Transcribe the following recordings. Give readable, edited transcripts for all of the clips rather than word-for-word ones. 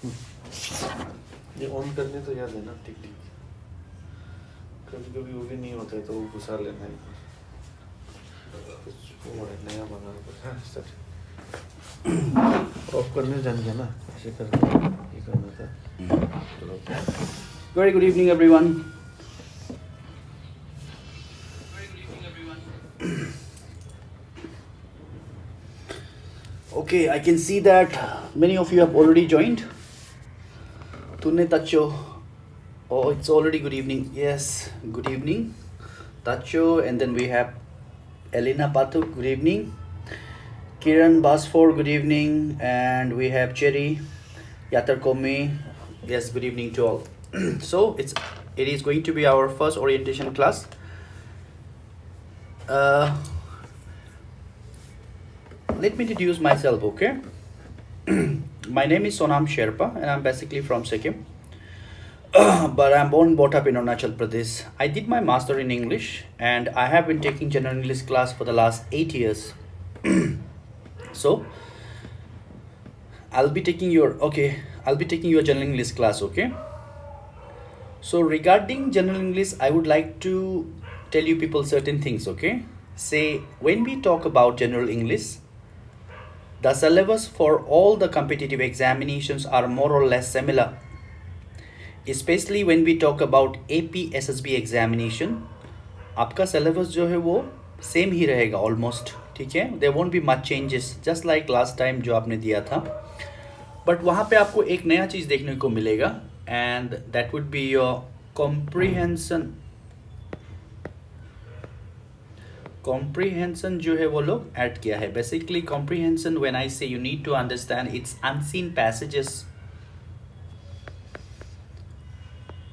ये ऑन करने तो याद है ना, टिक टिक। कभी कभी वो भी नहीं होता है तो वो घुसा लेना है। कुछ वो है नया बना ऑफ करने जान गया ना, ऐसे करके ये करना था। चलो Very good evening, everyone. Okay, I can see that many of you have already joined. Tunne Tacho. Oh, it's already good evening. Yes, good evening. Tacho, and then we have Elena Patu, good evening. Kiran Basfor, good evening. And we have Cherry Yatar Komi. Yes, good evening to all. So it is going to be our first orientation class. Let me introduce myself, okay? My name is Sonam Sherpa and I'm basically from Sikkim. But I'm born and brought up in Arunachal Pradesh. I did my master in English and I have been taking general English class for the last 8 years. So I'll be taking your general English class, okay? So regarding general English, I would like to tell you people certain things, okay? Say, when we talk about general English, the syllabus for all the competitive examinations are more or less similar. Especially when we talk about AP SSB examination, आपका syllabus जो है वो same ही रहेगा almost, ठीक है? There won't be much changes, just like last time जो आपने दिया था. But वहाँ पे आपको एक नया चीज़ देखने को मिलेगा, and that would be your comprehension. Comprehension जो है वो लोग ऐड किया है. Basically comprehension, when I say you need to understand, it's unseen passages.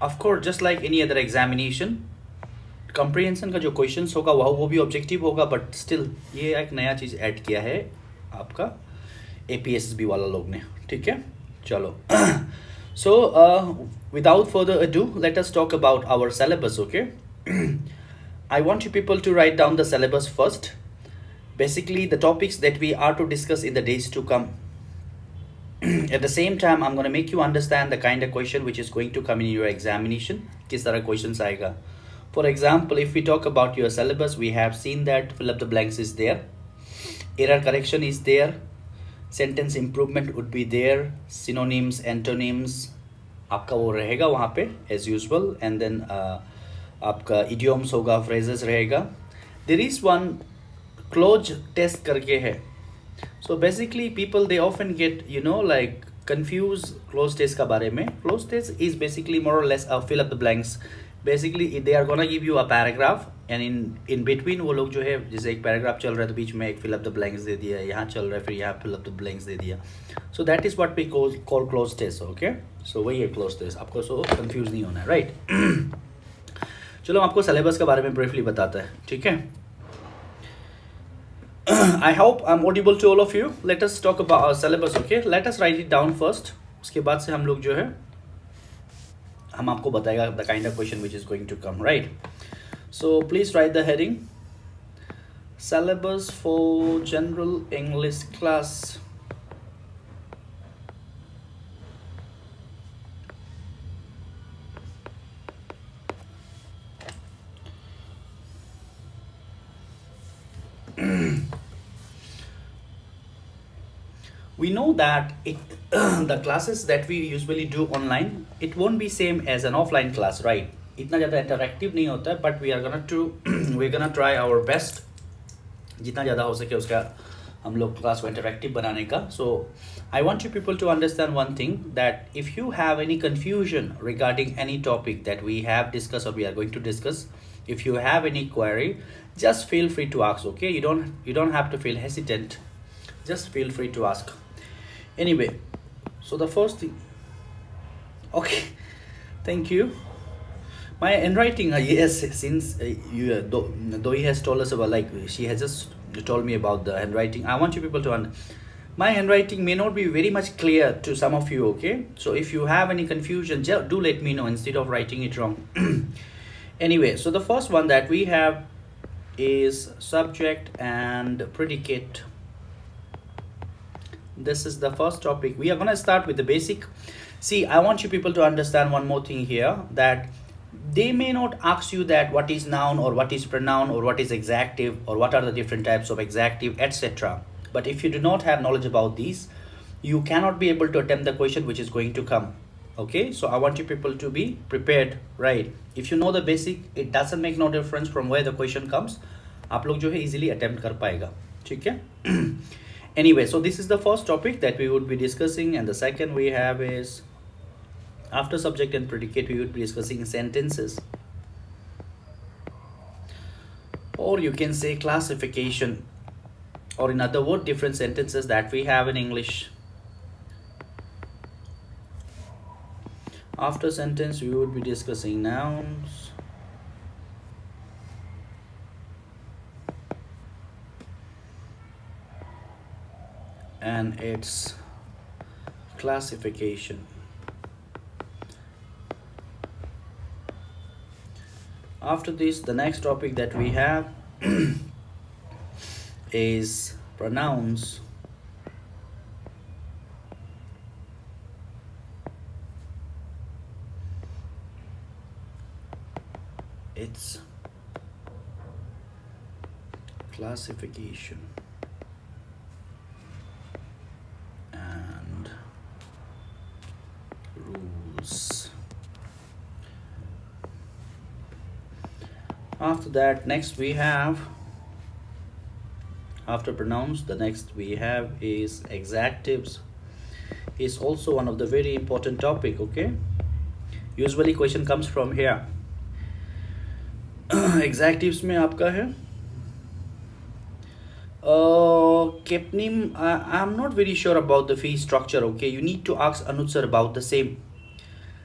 Of course, just like any other examination, comprehension का जो questions होगा वो भी objective होगा, but still ये एक नया चीज़ ऐड किया है आपका APSSB वाला लोग ने, ठीक है? चलो. So without further ado, let us talk about our syllabus, okay? I want you people to write down the syllabus first. Basically, the topics that we are to discuss in the days to come. At the same time, I'm going to make you understand the kind of question which is going to come in your examination. Kis tarah questions aayega. For example, if we talk about your syllabus, we have seen that fill up the blanks is there. Error correction is there. Sentence improvement would be there. Synonyms, antonyms, आपका वो रहेगा वहाँ पे as usual. And then आपका idioms होगा, phrases रहेगा. There is one cloze test करके है. So basically people they often get like confused cloze test का बारे में. Cloze test is basically more or less a fill up the blanks. Basically they are gonna give you a paragraph and in between वो लोग जो है जैसे एक paragraph चल रहा है तो बीच में एक fill up the blanks दे दिया, यहाँ चल रहा है फिर यहाँ fill up the blanks दे दिया. So that is what we call cloze test, okay? So वही है cloze test. आपको so confuse नहीं होना है, right? चलो आपको सिलेबस के बारे में ब्रीफली बताता है, ठीक है? I hope I'm audible to all of you. Let us talk about our syllabus, okay? Let us write it down first. उसके बाद से हम लोग जो है हम आपको बताएगा the kind of question which is going to come, right? So please write the heading. Syllabus for General English class. We know that the classes that we usually do online, it won't be same as an offline class, right? इतना ज़्यादा interactive नहीं होता है, but we're gonna try our best जितना ज़्यादा हो सके उसका हम लोग क्लास को interactive बनाने का. So I want you people to understand one thing, that if you have any confusion regarding any topic that we have discussed or we are going to discuss, if you have any query, just feel free to ask, okay? You don't have to feel hesitant. Just feel free to ask. Anyway, so the first thing, okay, thank you. My handwriting, yes, since though he has told us about, like she has just told me about the handwriting, I want you people to understand. My handwriting may not be very much clear to some of you, okay? So if you have any confusion, do let me know instead of writing it wrong. Anyway, so the first one that we have is subject and predicate. This is the first topic. We are going to start with the basic. See, I want you people to understand one more thing here, that they may not ask you that what is noun or what is pronoun or what is exactive or what are the different types of exactive, etc. But if you do not have knowledge about these, you cannot be able to attempt the question which is going to come. Okay, so I want you people to be prepared, right? If you know the basic, it doesn't make no difference from where the question comes. आप लोग जो है easily attempt कर पाएगा, ठीक है? Anyway, so this is the first topic that we would be discussing, and the second we have is after subject and predicate we would be discussing sentences, or you can say classification, or in other words different sentences that we have in English. After sentence we would be discussing nouns, and its classification. After this, the next topic that we have is pronouns, its classification, and rules. After that, next we have, after pronouns, the next we have is exactives. Is also one of the very important topic. Okay, usually question comes from here. Exactives में आपका है Kepnim, I'm not very sure about the fee structure. Okay, you need to ask Anuj sir about the same.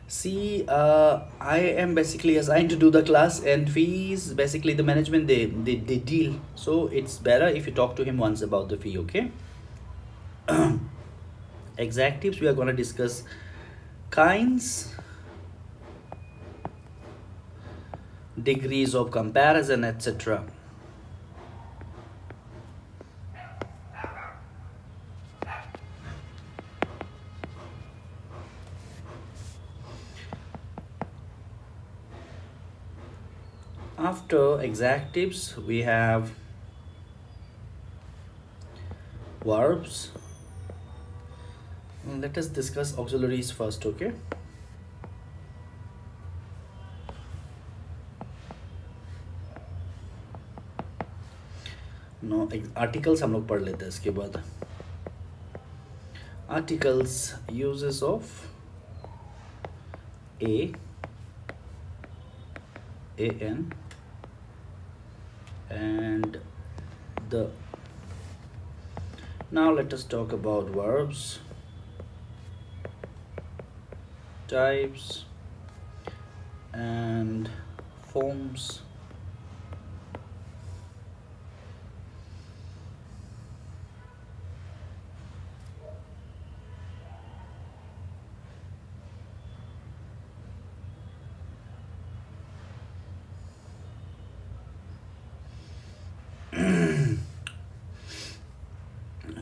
See, I am basically assigned to do the class, and fees basically the management they deal. So it's better if you talk to him once about the fee. Okay. Exactives, we are going to discuss kinds, degrees of comparison, etc. After exactives, we have verbs. Let us discuss auxiliaries first, okay? No, articles हम लोग पढ़ लेते हैं इसके बाद. Articles, uses of a, an, and the. Now let us talk about verbs, types, and forms.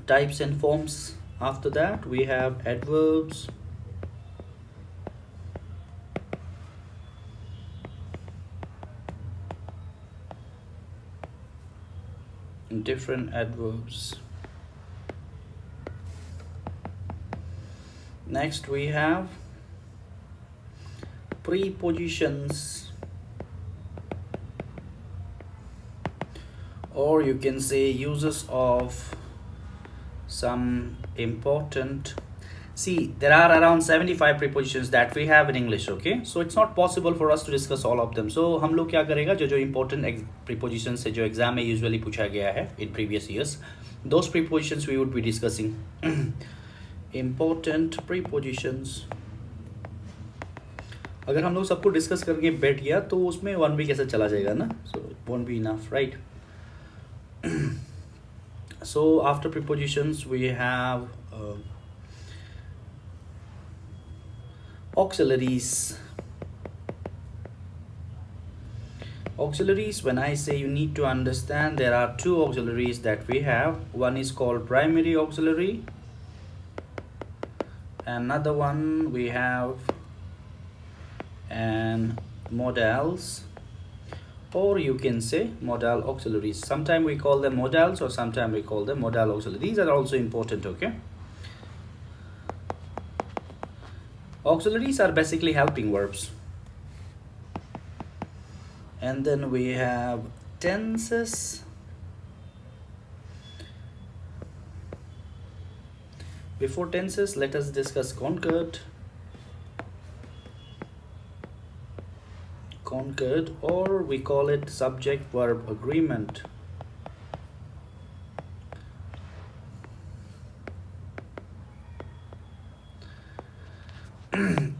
Types and forms. After that we have adverbs, different adverbs. Next we have prepositions, or you can say uses of some important. See, there are around 75 prepositions that we have in English, okay? So it's not possible for us to discuss all of them. So हम लोग क्या करेगा, जो important prepositions है जो exam में usually पूछा गया है in previous years, those prepositions we would be discussing. Important prepositions. अगर हम लोग सबको डिस्कस करके बैठ गया तो उसमें 1 week कैसे चला जाएगा ना? So it won't be enough, right? So after prepositions we have auxiliaries. Auxiliaries, when I say, you need to understand there are two auxiliaries that we have. One is called primary auxiliary another one we have and modals, or you can say modal auxiliaries. Sometimes we call them modals or sometimes we call them modal auxiliaries. These are also important, okay? Auxiliaries are basically helping verbs. And then we have tenses. Before tenses, let us discuss concord. Concord, or we call it subject verb agreement.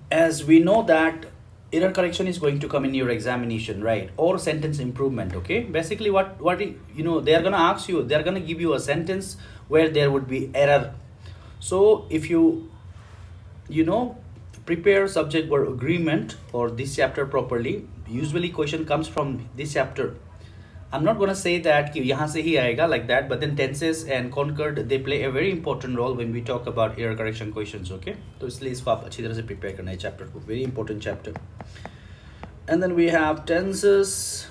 As we know that error correction is going to come in your examination, right? Or sentence improvement, okay? Basically you know, they are going to ask you, they are going to give you a sentence where there would be error. So if you know, prepare subject verb agreement or this chapter properly, usually question comes from this chapter. I'm not going to say that कि यहाँ से ही आएगा like that, but then tenses and concord, they play a very important role when we talk about error correction questions, okay? तो इसलिए इसको आप अच्छी तरह से prepare करना है chapter को, very important chapter. And then we have tenses,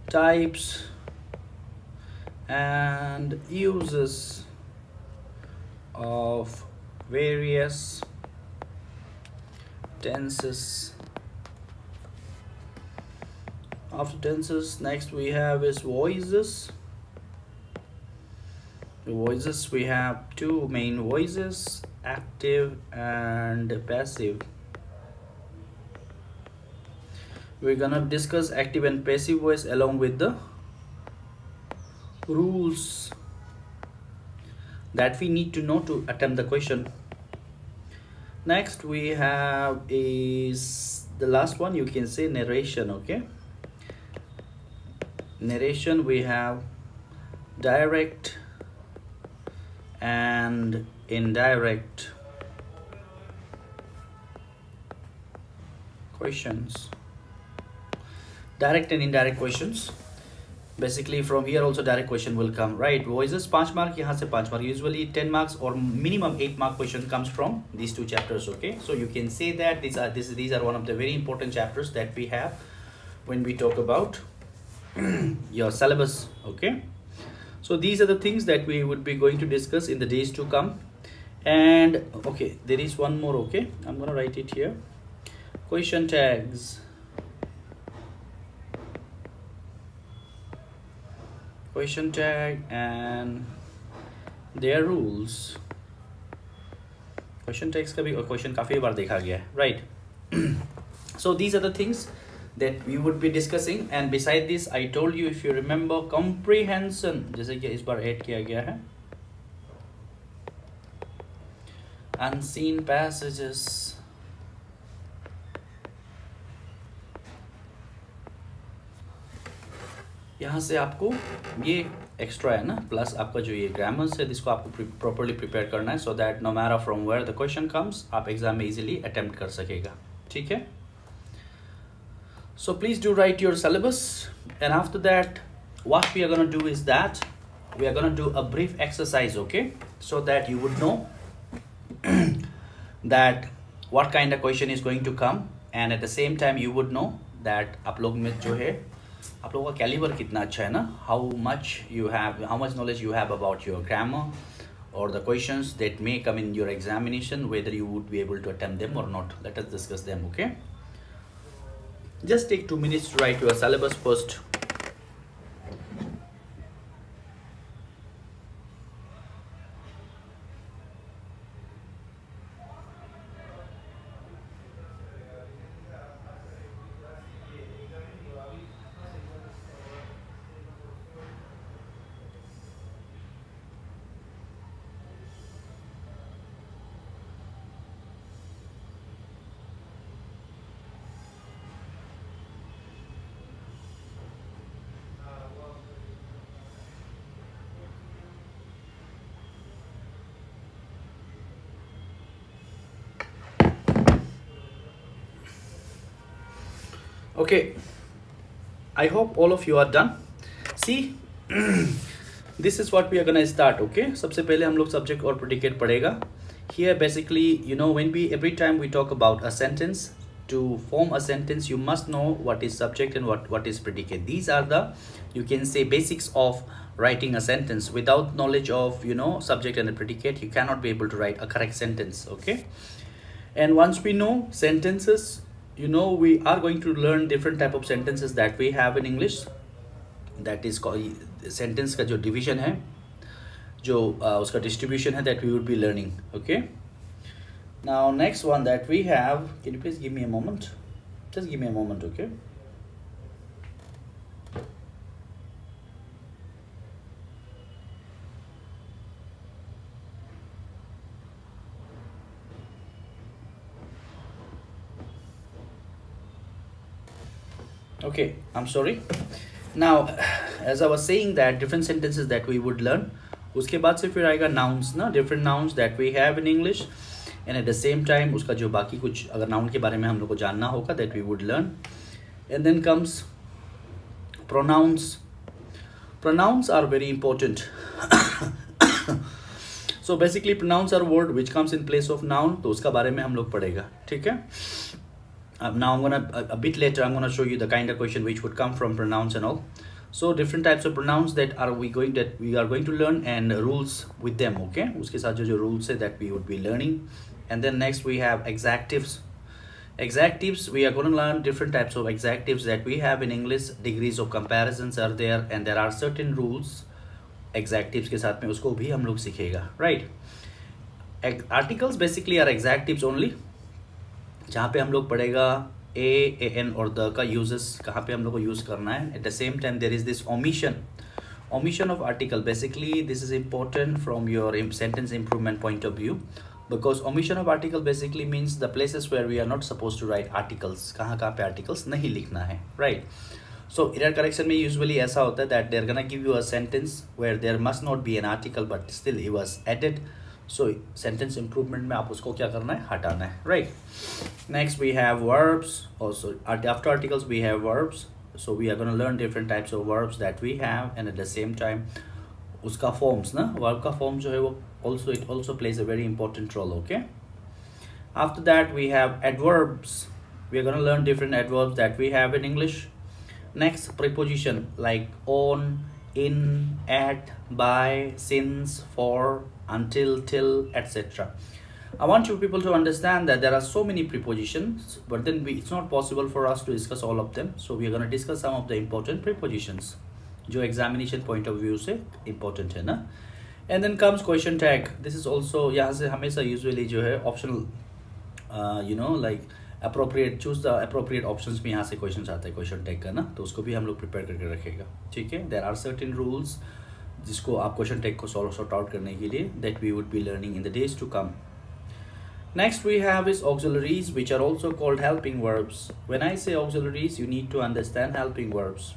types, and uses of various tenses. After tenses, next we have is voices. The voices, we have two main voices, active and passive. We're gonna discuss active and passive voice along with the rules that we need to know to attempt the question. Next we have is the last one, you can say narration, okay? Narration, we have direct and indirect questions. Direct and indirect questions. Basically from here also direct question will come, right? Voices 5 mark, यहाँ से 5 mark. Usually 10 marks or minimum 8 mark question comes from these two chapters, okay? So you can say that these are one of the very important chapters that we have when we talk about your syllabus, okay? So these are the things that we would be going to discuss in the days to come. And okay, there is one more, okay? I'm gonna write it here. Question tags. Question tag and their rules. Question tags का भी question काफी बार देखा गया है, right? So these are the things that we would be discussing, and beside this I told you, if you remember, comprehension जैसे कि इस बार add किया गया है, unseen passages, यहाँ से आपको ये एक्स्ट्रा है ना, प्लस आपका जो ये ग्रामर्स है जिसको आपको प्रॉपर्ली प्रिपेयर करना है, so that no matter from where the question comes आप एग्जाम में इजीली अटेम्प्ट कर सकेगा, ठीक है? So please do write your syllabus, and after that what we are going to do is that we are going to do a brief exercise, okay? So that you would know that what kind of question is going to come, and at the same time you would know that आप लोग में जो है आप लोगों का calibre कितना अच्छा है ना, how much knowledge you have about your grammar or the questions that may come in your examination, whether you would be able to attempt them or not. Let us discuss them, okay? Just take 2 minutes to write your syllabus first. Okay, I hope all of you are done. See, this is what we are gonna start. Okay, सबसे पहले हम लोग subject और predicate पढ़ेगा. Here basically, you know, when we every time we talk about a sentence, to form a sentence you must know what is subject and what is predicate. These are the, you can say, basics of writing a sentence. Without knowledge of, you know, subject and the predicate, you cannot be able to write a correct sentence. Okay, and once we know sentences, you know, we are going to learn different type of sentences that we have in English. That is called sentence का जो division है, जो उसका distribution है, that we would be learning. Okay, now next one that we have, can you please give me a moment, just give me a moment. Okay, okay, I'm sorry. Now as I was saying that different sentences that we would learn, उसके बाद से फिर आएगा nouns ना, different nouns that we have in English, and at the same time उसका जो बाकी कुछ अगर noun के बारे में हम लोग को जानना होगा, that we would learn. And then comes pronouns. Pronouns are very important. So basically pronouns are word which comes in place of noun, तो उसका बारे में हम लोग पढ़ेगा. ठीक है. Now I'm gonna a bit later I'm gonna show you the kind of question which would come from pronouns and all. So different types of pronouns that we are going to learn, and rules with them. Okay, उसके साथ जो rules है that we would be learning. And then next we have adjectives. Adjectives, we are going to learn different types of adjectives that we have in English. Degrees of comparisons are there, and there are certain rules adjectives के साथ में, उसको भी हम लोग सीखेगा. Right, articles basically are adjectives only, जहाँ पे हम लोग पढ़ेगा a, an और the का uses, कहाँ पे हम लोग को use करना है. At the same time there is this omission of article. Basically this is important from your sentence improvement point of view, because omission of article basically means the places where we are not supposed to write articles, कहाँ पे articles नहीं लिखना है. Right, so error correction में usually ऐसा होता है that they're gonna give you a sentence where there must not be an article but still it was added. So sentence improvement में आप उसको क्या करना है, हटाना है. Right, next we have verbs. Also after articles we have verbs. So we are going to learn different types of verbs that we have, and at the same time उसका forms ना, verb का form जो है वो it also plays a very important role. Okay, after that we have adverbs. We are going to learn different adverbs that we have in English. Next, preposition like on, in, at, by, since, for, until, till, etc. I want you people to understand that there are so many prepositions, but then it's not possible for us to discuss all of them. So we are going to discuss some of the important prepositions जो examination point of view से important है ना. And then comes question tag. This is also, यहाँ से हमेशा usually जो है optional, you know, like appropriate, choose the appropriate options में यहाँ से questions आता है question tag का ना, तो उसको भी हम लोग prepare करके रखेगा. ठीक है. There are certain rules जिसको आप question tag को sort out करने के लिए that we would be learning in the days to come. Next we have is auxiliaries, which are also called helping verbs. When I say auxiliaries, you need to understand helping verbs.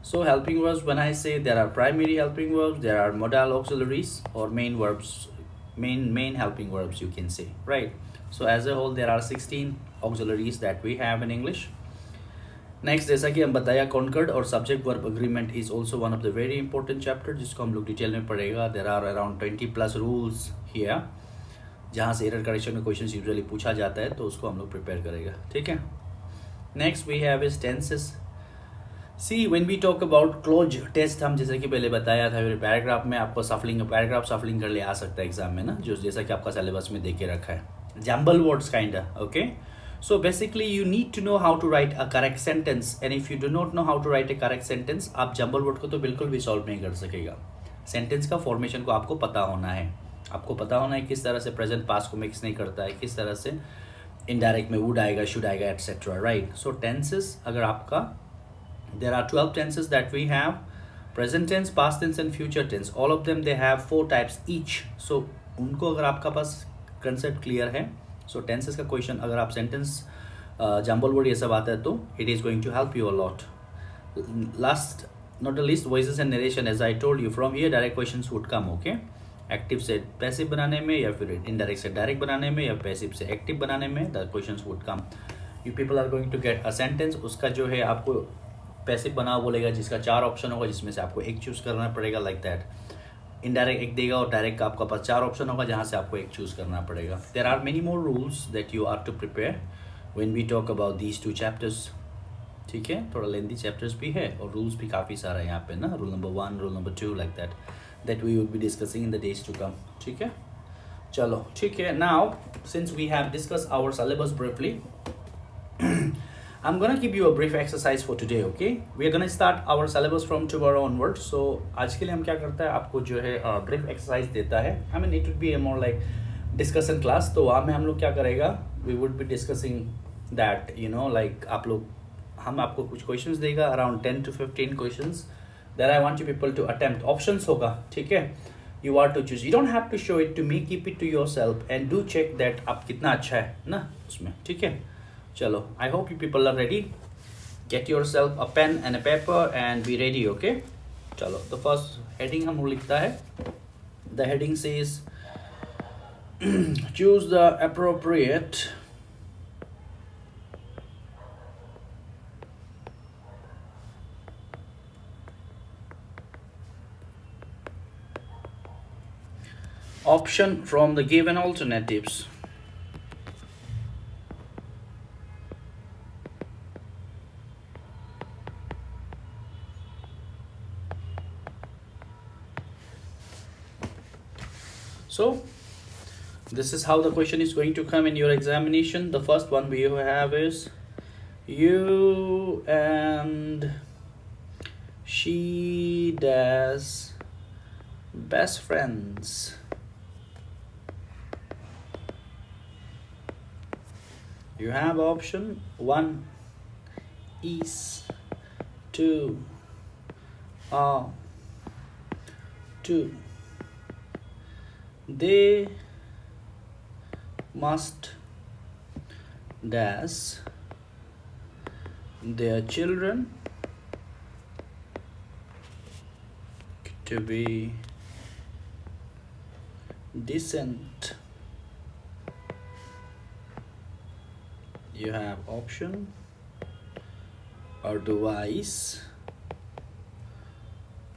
So helping verbs, when I say there are primary helping verbs, there are modal auxiliaries or main verbs, main helping verbs you can say, right? So as a whole there are 16 auxiliaries that we have in English. Next, जैसा कि हम बताया, concord और subject verb agreement is also one of the very important chapter जिसको हम लोग detail में पढ़ेगा. There are around 20 plus rules here, जहाँ से एरर करेक्शन में क्वेश्चन यूजुअली पूछा जाता है, तो उसको हम लोग प्रिपेयर करेगा. ठीक है. Next we have is tenses. See when we talk about cloze test, हम जैसे कि पहले बताया था, पैराग्राफ में आपको पैराग्राफ सफलिंग कर ले आ सकता है एग्जाम में ना, जो जैसा कि आपका सिलेबस में देके रखा है. Jumble words kind. Okay, so basically you need to know how to write a correct sentence, and if you do not know how to write a correct sentence, आप जम्बल वर्ड को तो बिल्कुल भी solve नहीं कर सकेगा. Sentence का formation को आपको पता होना है. आपको पता होना है किस तरह से प्रेजेंट पास्ट को मिक्स नहीं करता है, किस तरह से इनडायरेक्ट में वुड आएगा, शुड आएगा, एटसेट्रा. राइट. सो टेंसेस अगर आपका, there are 12 tenses that we have. Present tense, past tense and future tense, all of them they have 4 types each. So उनको अगर आपका पास कंसेप्ट क्लियर है, सो टेंसेस का क्वेश्चन अगर आप सेंटेंस जम्बल वर्ड ये सब आता है, तो it is going to help you a lot. Last not the least, voices and narration. As I told you, from here direct questions would come. Okay, active से passive बनाने में, या फिर इनडायरेक्ट से डायरेक्ट बनाने में, या पैसिव से एक्टिव बनाने में, the questions would come. You people are going to get a sentence. उसका जो है आपको पैसिव बनाओ बोलेगा जिसका 4 ऑप्शन होगा, जिसमें से आपको एक चूज़ करना पड़ेगा, लाइक दैट. इनडायरेक्ट एक देगा और डायरेक्ट का आपका पास 4 ऑप्शन होगा जहाँ से आपको एक चूज़ करना पड़ेगा. There are many more rules that you are to prepare when we talk about these 2 chapters. ठीक है, थोड़ा लेंथी चैप्टर्स भी है और रूल्स भी काफ़ी सारा है यहाँ पे ना. Rule number 1, rule number 2, like that we would be discussing in the days to come. ठीक है, चलो ठीक है. Now since we have discuss our syllabus briefly, I'm gonna give you a brief exercise for today. Okay, we are gonna start our syllabus from tomorrow onwards. So आज के लिए हम क्या करते हैं, आपको जो है brief exercise देता है. I mean it would be a more like discussion class. तो वहाँ में हम लोग क्या करेगा, we would be discussing that, you know, like आप लोग, हम आपको कुछ questions देगा, around 10 to 15 questions that I want you people to attempt. Options होगा, ठीक है. You are to choose. You don't have to show it to me. Keep it to yourself and do check that आप कितना अच्छा है ना उसमें. ठीक है, चलो. I hope you people are ready. Get yourself a pen and a paper and be ready. Okay, चलो. The first heading हम लिखता है. The heading says choose the appropriate option from the given alternatives. So this is how the question is going to come in your examination. The first one we have is you and she dash best friends. You have option 1 is, 2 are, 2 they must dash their children to be decent. You have option otherwise,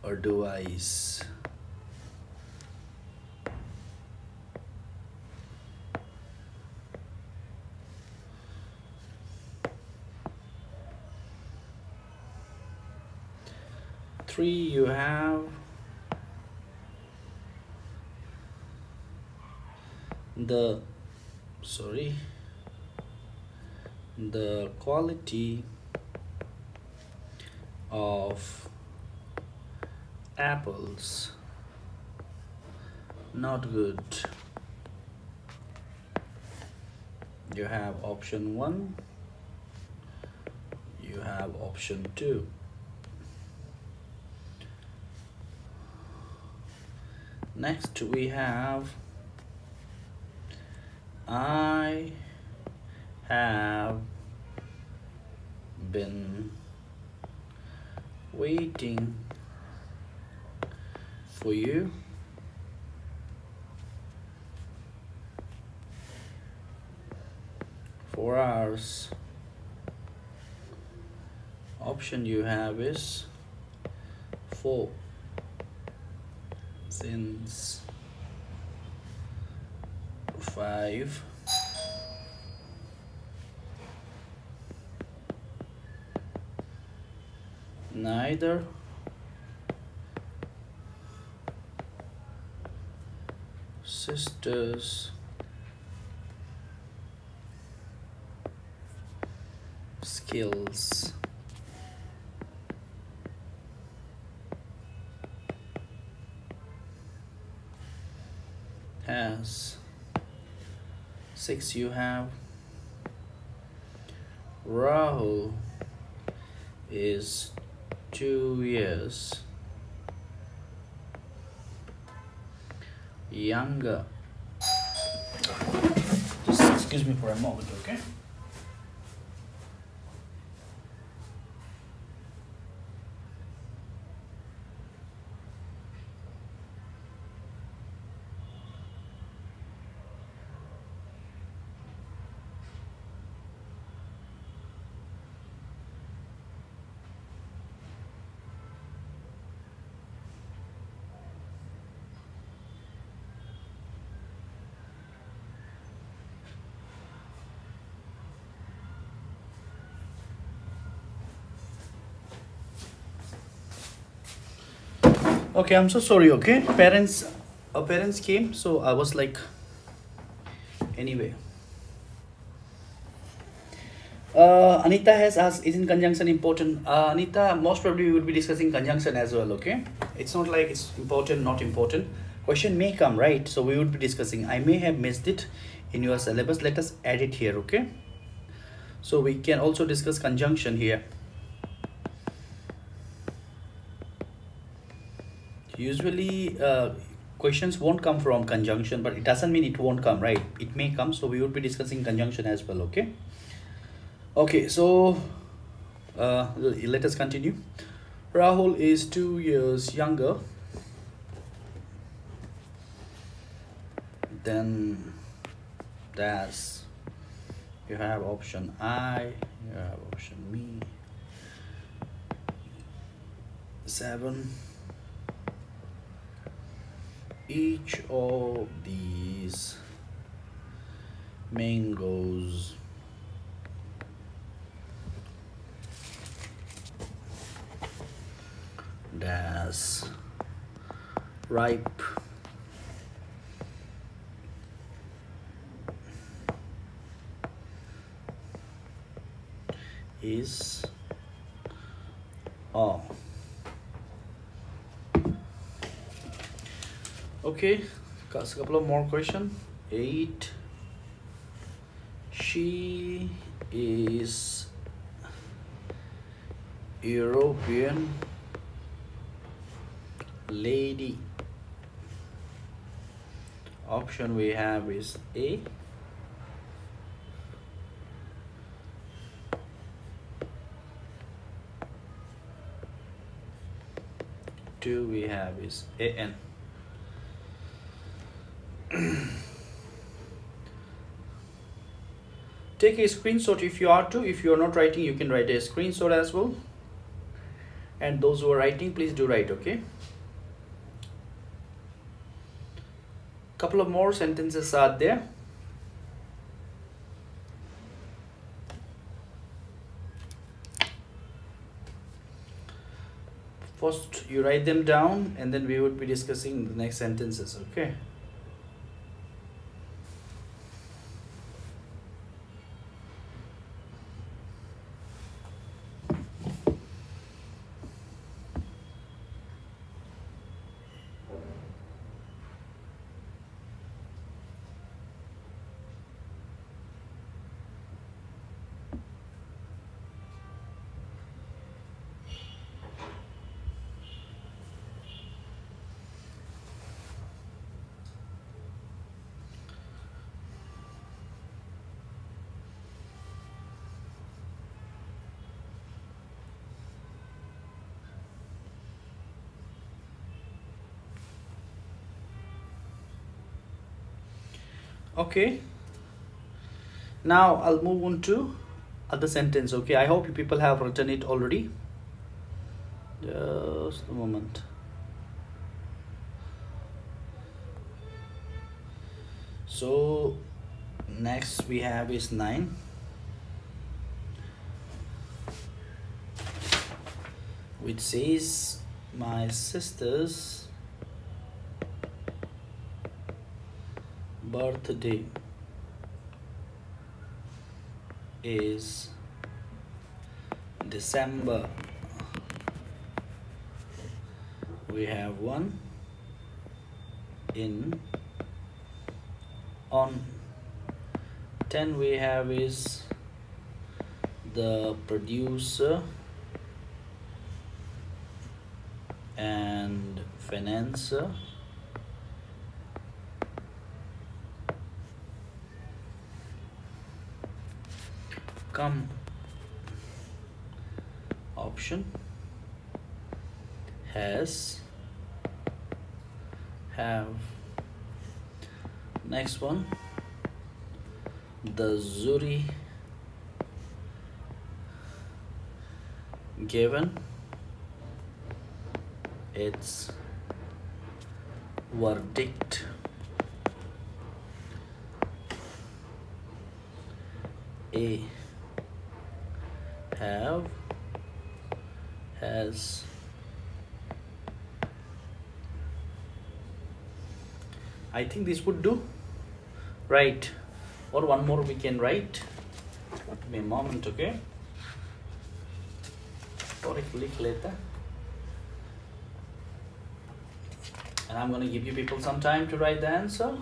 otherwise. You have the quality of apples not good. You have option 1, you have option 2. Next we have I have been waiting for you for hours. Option you have is 4. Since 5 neither sisters skills has. 6 you have Rahul is 2 years younger. Just excuse me for a moment, okay? Okay, I'm so sorry. Okay, parents came, so I was like, anyway. Anita has asked, is in conjunction important? Anita, most probably we would be discussing conjunction as well, okay? It's not like it's important, not important. Question may come, right? So we would be discussing. I may have missed it in your syllabus. Let us add it here, okay? So we can also discuss conjunction here. Usually, questions won't come from conjunction, but it doesn't mean it won't come, right? It may come, so we would be discussing conjunction as well, okay? Okay, so let us continue. Rahul is 2 years younger than Das. You have option I, you have option me. 7. Each of these mangoes das ripe is all. Okay, got a couple of more questions. 8. She is European lady. Option we have is A. 2 we have is AN. Take a screenshot if you are to. If you are not writing, you can write a screenshot as well. And those who are writing, please do write, okay? Couple of more sentences are there. First, you write them down, and then we would be discussing the next sentences, okay? Okay, now I'll move on to other sentence, okay? I hope you people have written it already. Just a moment. So next we have is 9. Which says my sister's birthday is December. We have 1 in. On 10 we have is the producer and financer. Come option has have. Next one, the jury given its verdict. A have has I think this would do, right? Or one more we can write. Give me a moment, okay? और एक लिख लेता, and I'm gonna give you people some time to write the answer.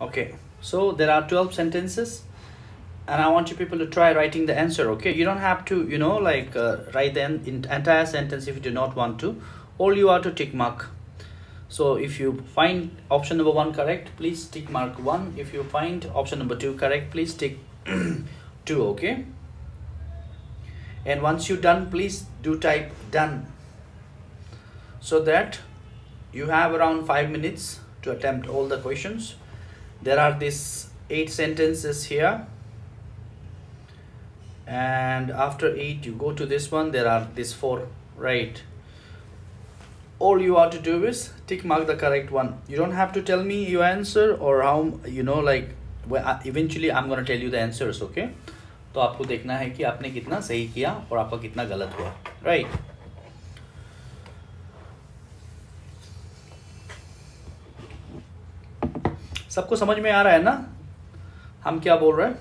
Okay, so there are 12 sentences, and I want you people to try writing the answer, okay? You don't have to, write the entire sentence if you do not want to. All you are to tick mark. So if you find option number 1 correct, please tick mark 1. If you find option number 2 correct, please tick 2, okay? And once you're done, please do type done, so that you have around 5 minutes to attempt all the questions. There are these 8 sentences here, and after 8 you go to this one. There are these 4, right? All you have to do is tick mark the correct one. You don't have to tell me your answer or how, eventually I'm gonna tell you the answers, okay? तो आपको देखना है कि आपने कितना सही किया और आपका कितना गलत हुआ, right? सबको समझ में आ रहा है ना हम क्या बोल रहे हैं?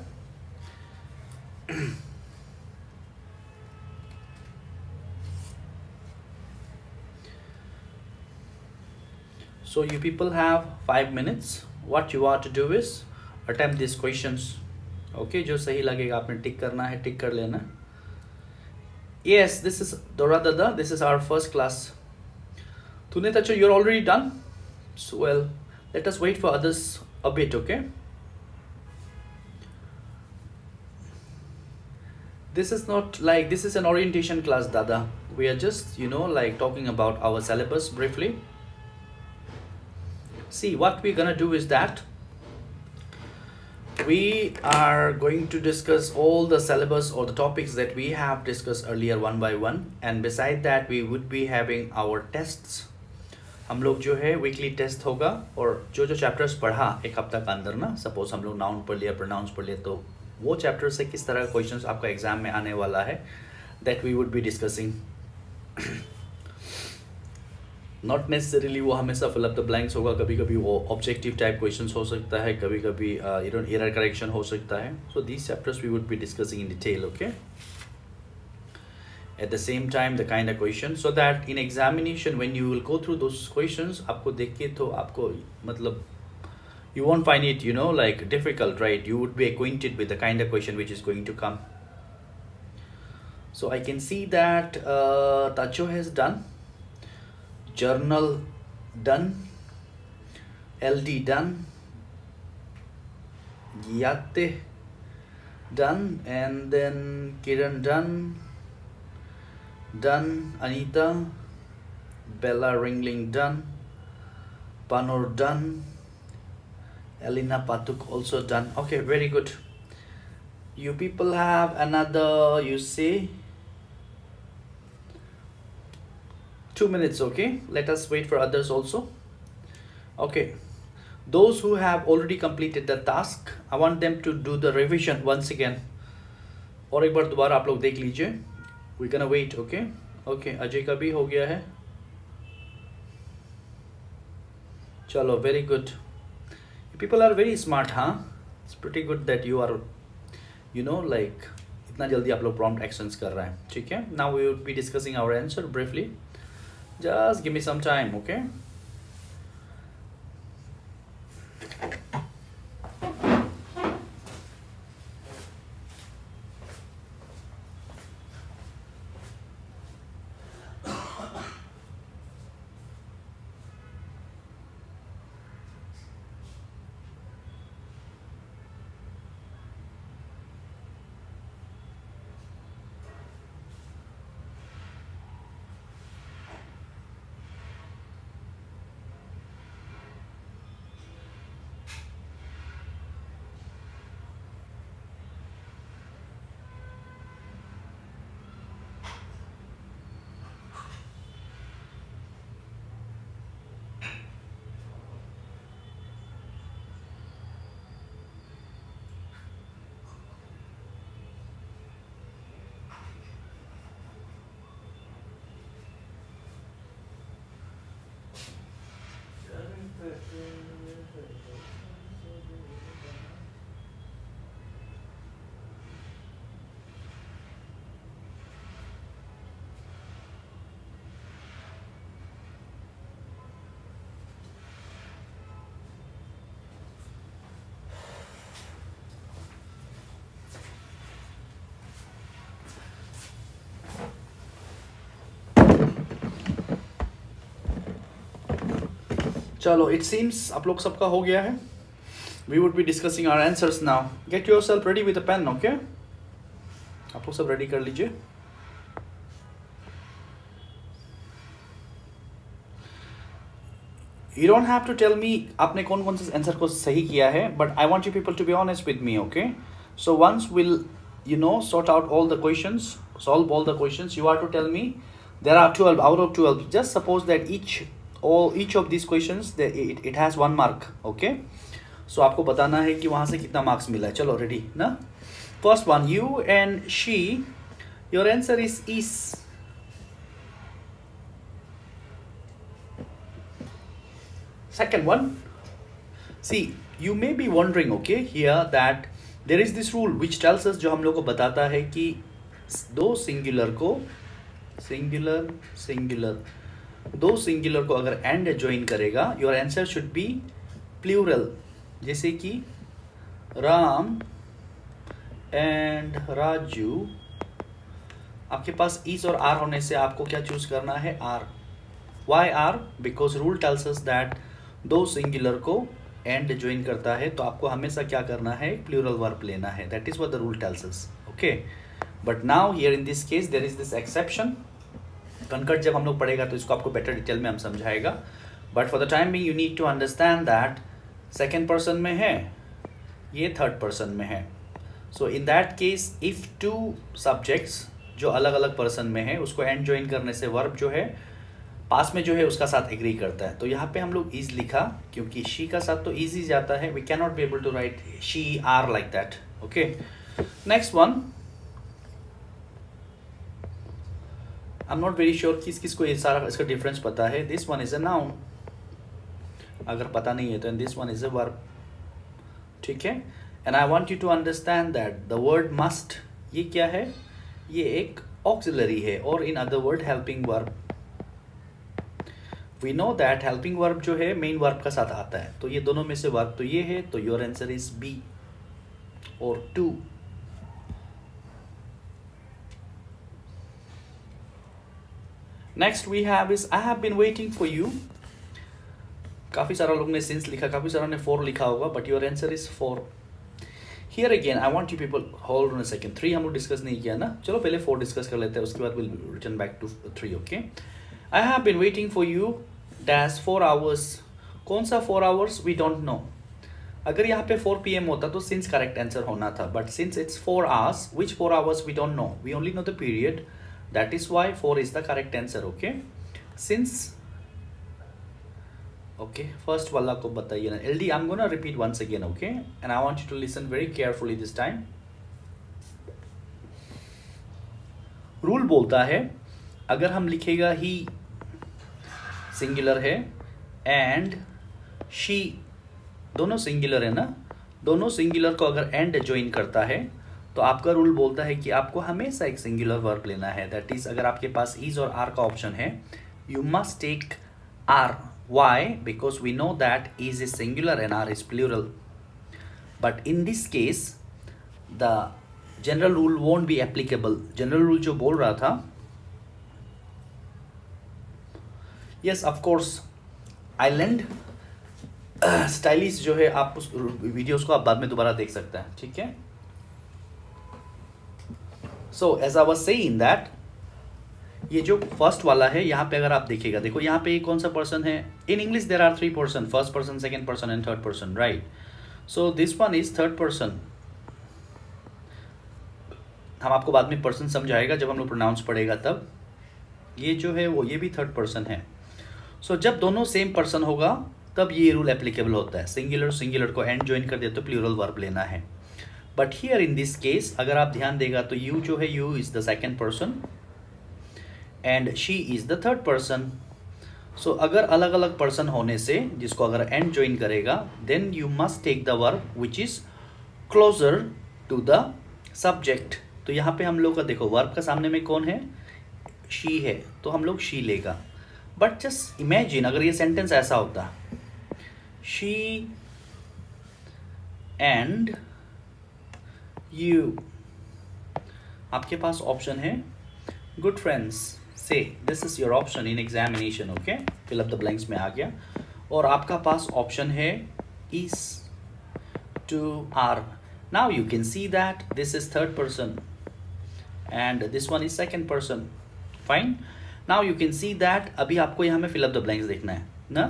So you people have 5 minutes. What you are to do is attempt these questions. Okay, जो सही लगेगा आपने टिक करना है, टिक कर लेना. Yes, this is Dora Dada. This is our first class. Tune Tacho, you're already done. So well, let us wait for others a bit, okay? This is not like, this is an orientation class, Dada. We are just, talking about our syllabus briefly. See, what we're gonna do is that we are going to discuss all the syllabus or the topics that we have discussed earlier one by one, and beside that we would be having our tests. हम लोग जो है weekly test होगा, और जो chapters पढ़ा एक हफ्ता का अंदर ना, सपोज हम लोग नाउन पढ़ लिया, प्रोनाउंस पढ़ लिया, तो वो चैप्टर से किस तरह का क्वेश्चंस आपका एग्जाम में आने वाला है, that we would be discussing. Not necessarily वो हमेशा फिल अप द ब्लैंक्स होगा, कभी कभी वो ऑब्जेक्टिव टाइप क्वेश्चंस हो सकता है, कभी कभी एरर करेक्शन हो सकता है. So these chapters we would be discussing in detail, okay? At the same time the kind of question, so that in examination when you will go through those questions, आपको देख के तो आपको मतलब you won't find it difficult, right? You would be acquainted with the kind of question which is going to come. So I can see that Tacho has done, journal done, LD done, Yate done, and then Kiran done, Anita, Bella Ringling done, Panur done, Elena Patuk also done. Okay, very good. You people have another, you see, 2 minutes, okay? Let us wait for others also. Okay, those who have already completed the task, I want them to do the revision once again. और एक बार दोबारा आप लोग देख लीजिए. We're gonna wait, okay? Okay, Ajay का भी हो गया है. चलो, very good. You people are very smart, huh? It's pretty good that you are, इतना जल्दी आप लोग prompt actions कर रहे हैं, ठीक है? Now we will be discussing our answer briefly. Just give me some time, okay? चलो, इट सीम्स आप लोग सबका हो गया है. We would be discussing our answers now. Get yourself ready with a pen. Okay, आप लोग सब रेडी कर लीजिए. You don't have to tell me आपने कौन कौन से आंसर को सही किया है, but I want you people to be honest with me, okay? So once we'll, sort out all the questions, solve all the questions, you are to tell me there are 12 out of 12. Just suppose that each of these questions it has 1 mark, okay? So आपको बताना है कि वहाँ से कितना marks मिला है. चलो, रेडी ना? First one, you and she, your answer is. Second one, see, you may be wondering, okay, here that there is this rule which tells us, जो हम लोग को बताता है कि दो सिंगुलर को अगर एंड ज्वाइन करेगा, your answer should be plural. जैसे कि राम एंड राजू, आपके पास इज और आर होने से आपको क्या चूज करना है? Are. Why are? Because rule tells us that दो सिंगुलर को एंड ज्वाइन करता है, तो आपको हमेशा क्या करना है? प्लूरल वर्ब लेना है. That is what the rule tells us. Okay, but now here in this case there is this exception. कनकट जब हम लोग पढ़ेगा तो इसको आपको बेटर डिटेल में हम समझाएगा. But for the time being you need to understand that second person में है, ये थर्ड पर्सन में है. So in that case if 2 subjects जो अलग अलग पर्सन में है, उसको एंड ज्वाइन करने से वर्ब जो है पास में जो है उसका साथ एग्री करता है. तो यहाँ पे हम लोग इज लिखा, क्योंकि शी का साथ तो इज ही जाता है. We can not be able to write she are like that. Okay, next one. I am not very sure किसको ये सारा इसका डिफरेंस पता है. This one is a noun. अगर पता नहीं है तो this one is a verb. ठीक है, and I want you to understand that the word must, ये क्या है? ये एक ऑक्सिलरी है, और in other word helping verb. We know that helping verb जो है मेन वर्ब का साथ आता है. तो ये दोनों में से वर्ब तो ये है, तो योर आंसर इज बी और 2. Next we have is I have been waiting for you. काफी सारा लोग ने सिंस लिखा, काफी सारा ने 4 लिखा होगा, but your answer is 4. Here again I want you people hold on a second. 3 हम लोग डिस्कस नहीं किया ना. चलो पहले 4 डिस्कस कर लेते हैं, उसके बाद will return back to 3. Okay, I have been waiting for you dash 4 hours. कौन सा 4 hours? We don't know. अगर यहाँ पे 4 PM होता तो since correct answer होना था, but since it's 4 hours, which 4 hours we don't know. We only know the period. That is why 4 is the correct answer. Okay. Since. Okay. First वाला को बताइए ना. LD, I'm gonna repeat once again. Okay. And I want you to listen very carefully this time. Rule बोलता है, अगर हम लिखेगा ही singular है एंड शी, दोनों सिंगुलर है ना, दोनों सिंगुलर को अगर एंड ज्वाइन करता है तो आपका रूल बोलता है कि आपको हमेशा एक सिंगुलर वर्ब लेना है. दैट इज, अगर आपके पास इज और आर का ऑप्शन है, you must take are. Why? Because we know that is is singular and are is plural. But in this case the general rule won't be applicable. General rule जो बोल रहा था, yes of course island stylish जो है, आप उस videos को आप बाद में दोबारा देख सकते हैं. ठीक है. So as I was saying that ये जो फर्स्ट वाला है, यहाँ पे अगर आप देखिएगा, देखो यहाँ पे कौन सा पर्सन है. In English there are 3 person, first person, second person and third person, right. So this one is third person. हम आपको बाद में पर्सन समझाएगा जब हम लोग प्रोनाउंस पढ़ेगा तब. ये जो है वो ये भी थर्ड पर्सन है. सो जब दोनों सेम पर्सन होगा तब ये रूल एप्लीकेबल होता है. सिंगुलर को एंड ज्वाइन कर दिया तो प्लूरल वर्ब लेना है. But here in this case अगर आप ध्यान देगा तो यू जो है, you is the second person and she is the third person. So अगर अलग अलग पर्सन होने से जिसको अगर एंड ज्वाइन करेगा, then you must take the verb which is closer to the subject. तो यहाँ पे हम लोग का देखो, वर्ब का सामने में कौन है? शी है, तो हम लोग शी लेगा. बट जस्ट इमेजिन अगर ये सेंटेंस ऐसा होता, शी एंड यू, आपके पास ऑप्शन है good friends. Say this is your option in examination. Okay, fill up the blanks में आ गया. और आपका पास ऑप्शन है is to are. Now you can see that this is third person and this one is second person. Fine. Now you can see that अभी आपको यहाँ में fill up the blanks देखना है ना.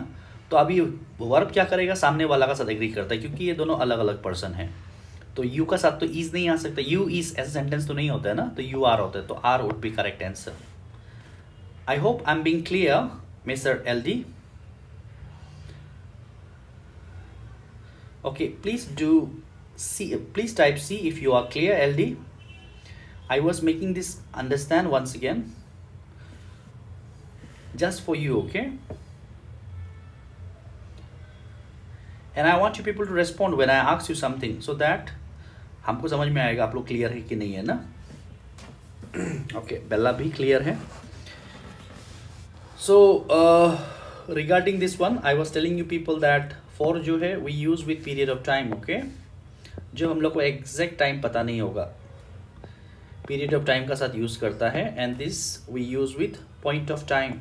तो अभी वर्ब क्या करेगा, सामने वाला का साथ एग्री करता है क्योंकि ये दोनों अलग अलग पर्सन है. तो यू का साथ तो इज नहीं आ सकता, यू इज ऐसा सेंटेंस तो नहीं होता है ना, तो यू आर होता है, तो are would be correct answer. I hope I am being clear mister LD. Okay, please do C, please type C if you are clear, LD. I was making this understand once again just for you, okay? And I want you people to respond when I ask you something so that हमको समझ में आएगा आप लोग clear है कि नहीं है ना. Okay, बेला भी क्लियर है. So regarding this one I was telling you people that for जो है we use with period of time, okay? जो हम लोग को exact time पता नहीं होगा, period of time का साथ use करता है, and this we use with point of time.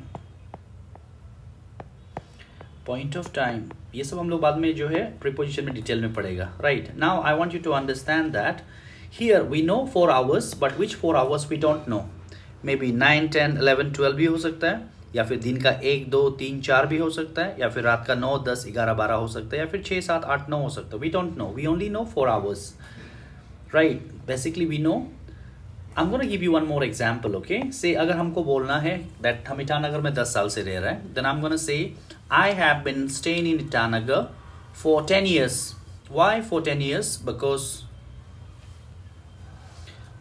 Point of time ये सब हम लोग बाद में जो है preposition में डिटेल में पढ़ेगा. Right, now I want you to understand that here we know 4 hours but which 4 hours we don't know. Maybe 9, 10, 11, 12 भी हो सकता है, या फिर दिन का 1, 2, 3, 4 भी हो सकता है, या फिर रात का 9, 10, 11, 12 हो सकता है, या फिर 6, 7, 8, 9 हो सकता है. We don't know, we only know 4 hours, राइट. Basically we know. I am gonna give you one more example, okay. Say अगर हमको बोलना है दैट हम ईटानगर में 10 साल से रह रहे हैं, then I am gonna say I have been staying in Itanagar for 10 years. Why for 10 years? Because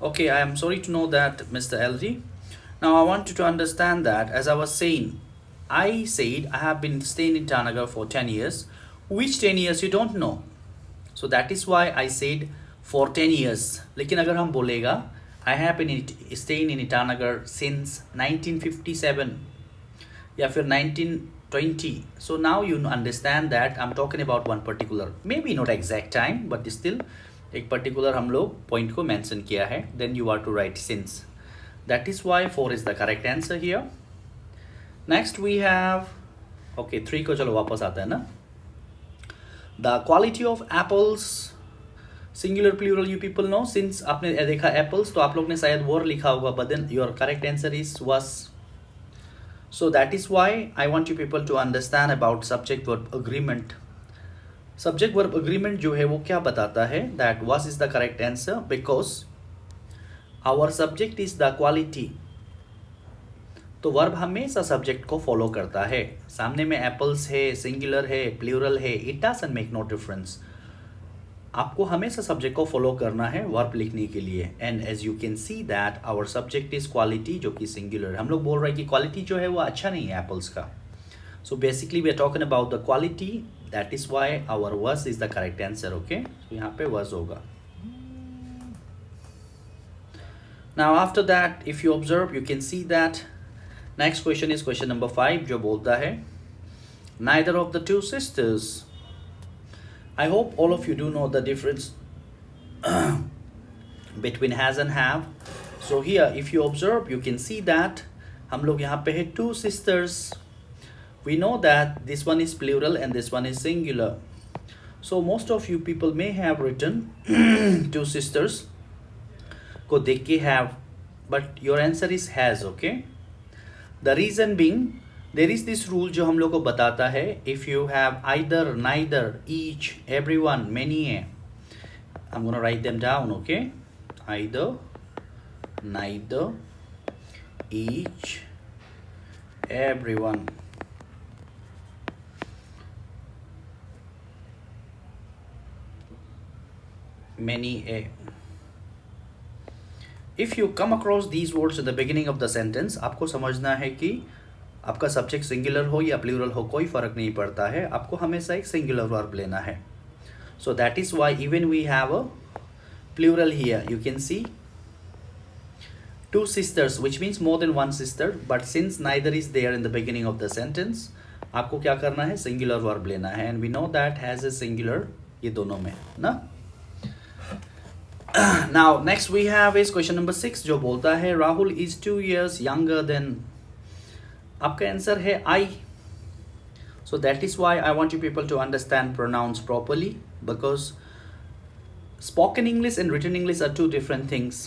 okay, I am sorry to know that mister LG. Now I want you to understand that as I was saying, I said I have been staying in Itanagar for 10 years. Which 10 years you don't know. So that is why I said for 10 years. लेकिन अगर हम बोलेगा I have been staying in Itanagar since 1957 या फिर 1920. So now you understand that I'm talking about one particular, maybe not exact time, but still एक particular हम लोग point को mention किया है. Then you are to write since. That is why 4 is the correct answer here. Next we have, okay, 3 को चलो वापस आता है ना. The quality of apples, singular plural you people know. Since आपने देखा apples तो आप लोग ने शायद war लिखा होगा, but then your correct answer is was. So that is why I want you people to understand about subject verb agreement. Subject verb agreement जो है वो क्या बताता है, that was is the correct answer because our subject is the quality. तो verb हमेशा subject को follow करता है. सामने में एप्पल्स है, सिंगुलर है, प्लूरल है, it doesn't make no difference. आपको हमेशा सब्जेक्ट को फॉलो करना है वर्ब लिखने के लिए. And as you can see that our subject is quality, जो कि सिंगुलर. हम लोग बोल रहे हैं कि क्वालिटी जो है वो अच्छा नहीं है एप्पल्स का. So basically we are talking about the quality. That is why our verse is the correct answer, okay. तो यहाँ पे वर्स होगा. Now after that, if you observe, you can see that next question is question number 5, जो बोलता है neither of the two sisters. I hope all of you do know the difference between has and have. So here, if you observe, you can see that हम लोग यहाँ पे है 2 sisters. We know that this one is plural and this one is singular. So most of you people may have written 2 sisters को देख के have, but your answer is has, okay. The reason being there is this rule जो हम लोग को बताता है if you have either, neither, each, everyone, many है. I'm gonna write them down, okay. Either, neither, each, everyone. Many a. If you come across these words at the beginning of the sentence, आपको समझना है कि आपका subject singular हो या plural हो कोई फर्क नहीं पड़ता है, आपको हमेशा एक सिंगुलर वर्ब लेना है. So that is why even we have a plural here. You can see 2 sisters, which means more than one sister, but since neither is there in the beginning of the sentence, आपको क्या करना है, singular verb लेना है. And we know that has a singular ये दोनों में ना. Now next we have is question number 6 जो बोलता है Rahul is 2 years younger than. आपका आंसर है I. So that is why I want you people to understand pronouns properly, because spoken English and written English are two different things.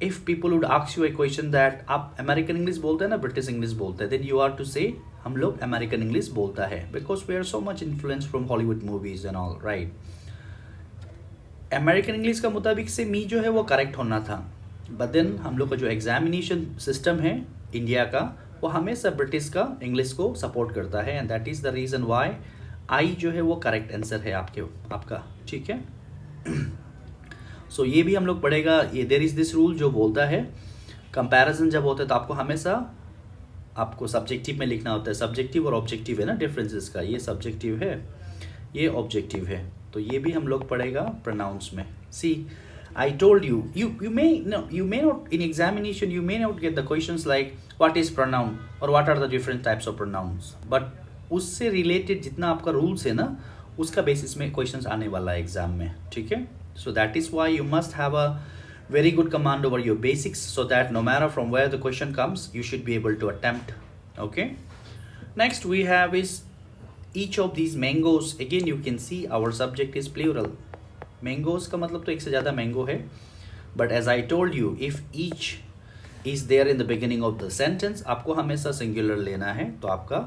If people would ask you a question that आप American English बोलते हैं ना British English बोलते हैं, then you are to say हम लोग American English बोलता है, because we are so much influenced from Hollywood movies and all, right? American English का मुताबिक से मी जो है वो करेक्ट होना था, but then हम लोग का जो एग्जामिनेशन सिस्टम है इंडिया का, वो हमेशा ब्रिटिश का इंग्लिश को सपोर्ट करता है, and that is the reason why I जो है वो करेक्ट आंसर है आपका, ठीक है? सो ये भी हम लोग पढ़ेगा, ये देयर इज़ दिस रूल जो बोलता है कंपैरिजन जब होता है तो आपको हमेशा आपको सब्जेक्टिव में लिखना होता है। सब्जेक्टिव और ऑब्जेक्टिव है ना डिफरेंस इसका, ये सब्जेक्टिव है, ये ऑब्जेक्टिव है, तो ये भी हम लोग पढ़ेगा प्रोनाउंस में। सी I told you, you may not in examination you may not get the questions like what is pronoun or what are the different types of pronouns, but उससे related जितना आपका rules है ना उसका basis में questions आने वाला है एग्जाम में, ठीक है? So that is why you must have a very good command over your basics, so that no matter from where the question comes you should be able to attempt. Okay, next we have is each of these mangoes. Again you can see our subject is plural. Mangoes का मतलब तो एक से ज़्यादा mango है, but as I told you if each is there in the beginning of the sentence आपको हमेशा singular लेना है, तो आपका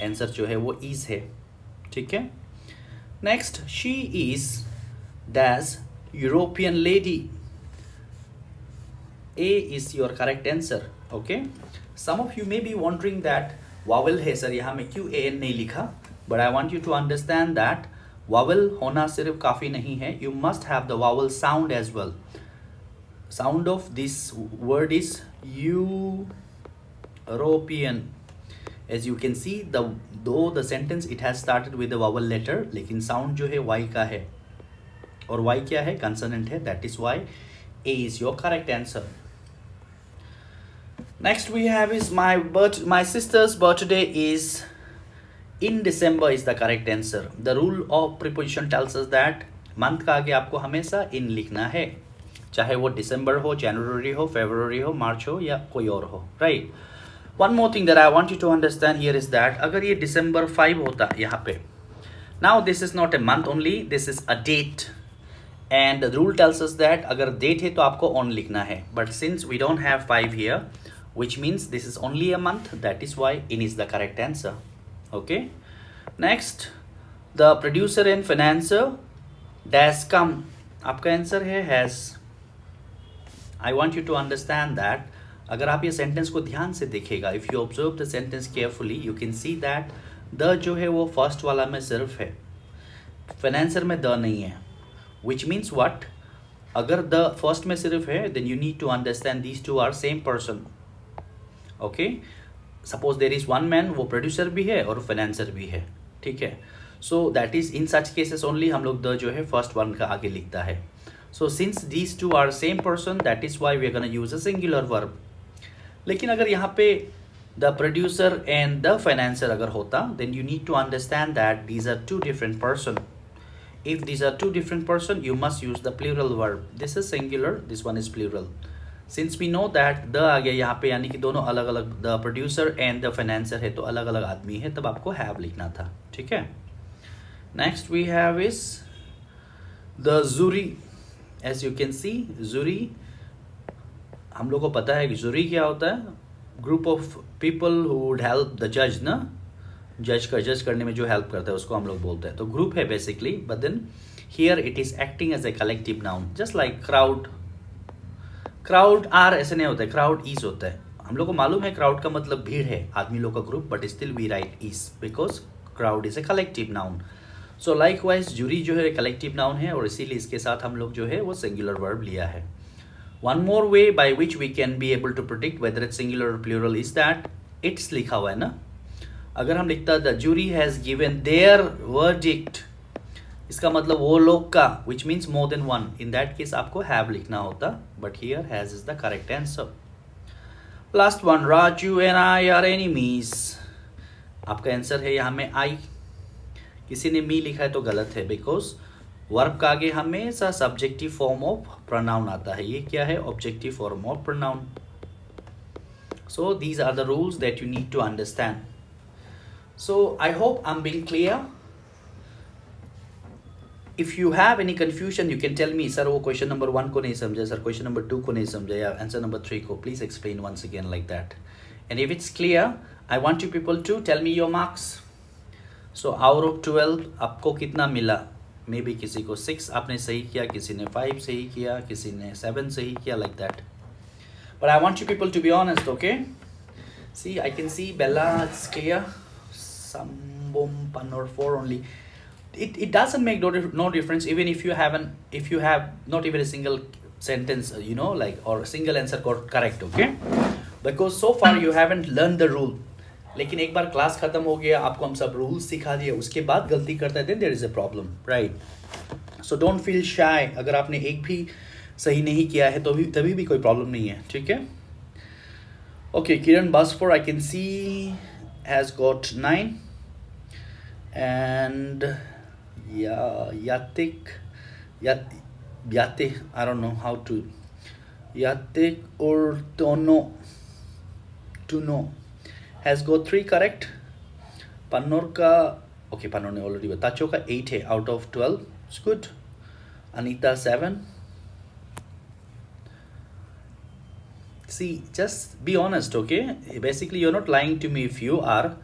आंसर जो है वो is है, ठीक है? Next, she is dash European lady. A is your correct answer. Okay, some of you may be wondering that vowel है सर यहाँ में क्यों an नहीं लिखा, but I want you to understand that vowel होना सिर्फ काफ़ी नहीं है, you must have the vowel sound as well. Sound of this word is European. As you can see, though the sentence it has started with the vowel letter, लेकिन sound जो है Y का है, और Y क्या है? Consonant है, that is why A is your correct answer. Next we have is my sister's birthday is in December is the correct answer. The rule of preposition tells us that month का आगे आपको हमेशा in लिखना है, चाहे वो December हो, January हो, February हो, March हो या कोई और हो, right? One more thing that I want you to understand here is that अगर ये December 5 होता यहाँ पे, now this is not a month only, this is a date, and the rule tells us that अगर date है तो आपको on लिखना है, but since we don't have 5 here, which means this is only a month, that is why in is the correct answer. Okay, next the producer and financier dash come, आपका answer है has. I want you to understand that अगर आप ये sentence को ध्यान से देखेगा, if you observe the sentence carefully, you can see that the जो है वो फर्स्ट वाला में सिर्फ है, फाइनेंसर में the नहीं है, which means what? अगर the फर्स्ट में सिर्फ है then you need to understand these two are same person. Okay, suppose there is one man, वो प्रोड्यूसर भी है और फाइनेंसर भी है, ठीक है? So that is in such cases only हम लोग the जो है फर्स्ट वन का आगे लिखता है. So since these two are same person, that is why we are gonna use a singular verb. लेकिन अगर यहाँ पे the producer and the financier अगर होता, then you need to understand that these are two different person. If these are two different person, you must use the plural verb. This is singular, this one is plural. Since we know that the आ गया यहाँ पे, यानी कि दोनों अलग अलग, the producer and the financier है तो अलग अलग आदमी है, तब आपको have लिखना था, ठीक है? Next we have is the jury. As you can see, jury हम लोग को पता है कि jury क्या होता है? Group of people who would help the judge ना, जज करने में जो हेल्प करता है उसको हम लोग बोलते हैं, तो ग्रुप है basically, but then here it is acting as a collective noun, just like crowd. Crowd are ऐसे नहीं होता है, क्राउड इज होता है. हम लोग को मालूम है क्राउड का मतलब भीड़ है, आदमी लोग का group, but still we write is because crowd is a collective noun. So likewise jury जो है कलेक्टिव नाउन है, और इसीलिए इसके साथ हम लोग जो है वो सिंगुलर वर्ब लिया है. One more way by which we can be able to predict whether it's singular और प्लूरल इज दैट इट्स लिखा हुआ है ना, अगर हम लिखता the jury has given their verdict, इसका मतलब वो लोग का, which means more than one, in that case आपको हैव लिखना होता, but here has is the correct answer. Last one, Raju and I are enemies, आपका आंसर है यहाँ में आई. किसी ने मी लिखा है तो गलत है, बिकॉज वर्ब का आगे हमेशा सब्जेक्टिव फॉर्म ऑफ प्रोनाउन आता है. ये क्या है? Objective form of pronoun. So these are the rules that you need to understand. So I hope I'm being clear. If you have any confusion, you can tell me, sir, वो question number 1 को नहीं समझा, sir, question number 2 को नहीं समझा, या answer number 3 को. Please explain once again like that. And if it's clear, I want you people to tell me your marks. So out of 12, आपको कितना मिला? Maybe किसी को 6 आपने सही किया, किसी ने 5 सही किया, किसी ने 7 सही किया, like that. But I want you people to be honest, okay? See, I can see Bella, it's clear. Sambom Panor 4 only. It doesn't make no difference even if you have not even a single sentence, you know, like, or a single answer got correct, okay? Because so far you haven't learned the rule. लेकिन एक बार class खत्म हो गया, आपको हम सब rules सिखा दिए, उसके बाद गलती करते हैं, then there is a problem, right? So don't feel shy. अगर आपने एक भी सही नहीं किया है तो तभी भी कोई प्रॉब्लम नहीं है, ठीक है? Okay, Kiran Basfor, I can see has got 9, and Yatik, I don't know how to, Yatik or Tuno has got 3 correct. Pannor ka, okay, Pannor ne already बताया. Tacho का 8 है out of 12, it's good. Anita 7. See, just be honest, okay? Basically, you're not lying to me if you are,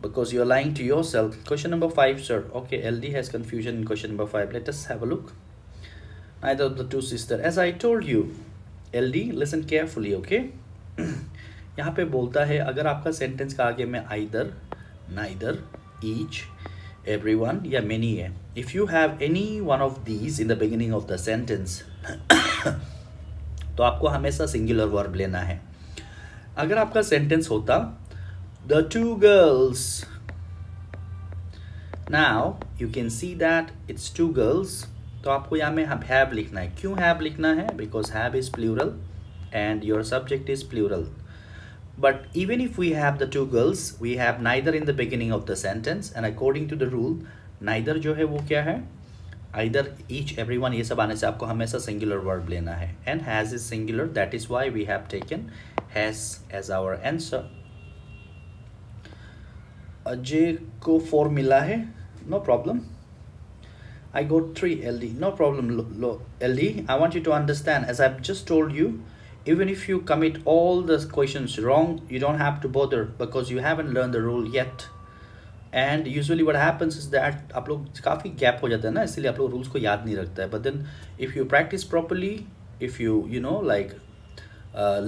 because you're lying to yourself. Question number 5, sir. Okay, LD has confusion in question number 5. Let us have a look. Neither of the two sister. As I told you, LD, listen carefully, okay? यहाँ पे बोलता है अगर आपका sentence का आगे में either, neither, each, everyone या many है. If you have any one of these in the beginning of the sentence, तो आपको हमेशा सिंगुलर वर्ब लेना है. अगर आपका सेंटेंस होता the 2 girls, now you can see that it's 2 girls, तो आपको यहाँ में have लिखना है. क्यों have लिखना है? Because have is plural and your subject is plural. But even if we have the 2 girls, we have neither in the beginning of the sentence, and according to the rule, neither जो है वो क्या है? Either, each, everyone, ये सब आने से आपको हमेशा singular verb लेना है. And has is singular, that is why we have taken has as our answer. Ajay को 4 मिला है, no problem. I got 3, LD, no problem. LD, I want you to understand, as I've just told you, even if you commit all the questions wrong, you don't have to bother because you haven't learned the rule yet. And usually what happens is that आप लोग काफ़ी gap हो जाता है ना, इसलिए आप लोग rules को याद नहीं रखता है. But then if you practice properly, if you know, like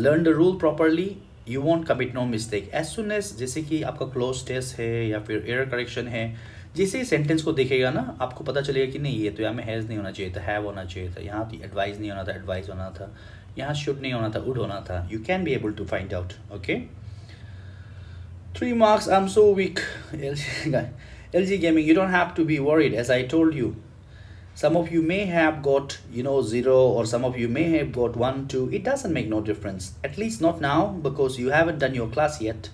learn the rule properly, you won't commit no mistake. As soon as जैसे कि आपका close test है या फिर error correction है, जैसे ही सेंटेंस को देखेगा ना, आपको पता चलेगा कि नहीं, ये तो यहाँ में हैज़ नहीं होना चाहिए था, हैव होना चाहिए था, यहाँ एडवाइस नहीं होना था, एडवाइस होना था, यहाँ शुड नहीं होना था, वुड होना था. You can be able to find out. Okay, 3 marks. I'm so weak. LG Gaming, you don't have to be worried. As I told you, some of you may have got 0, or some of you may have got 1, 2. It doesn't make no difference, at least not now, because you haven't done your class yet.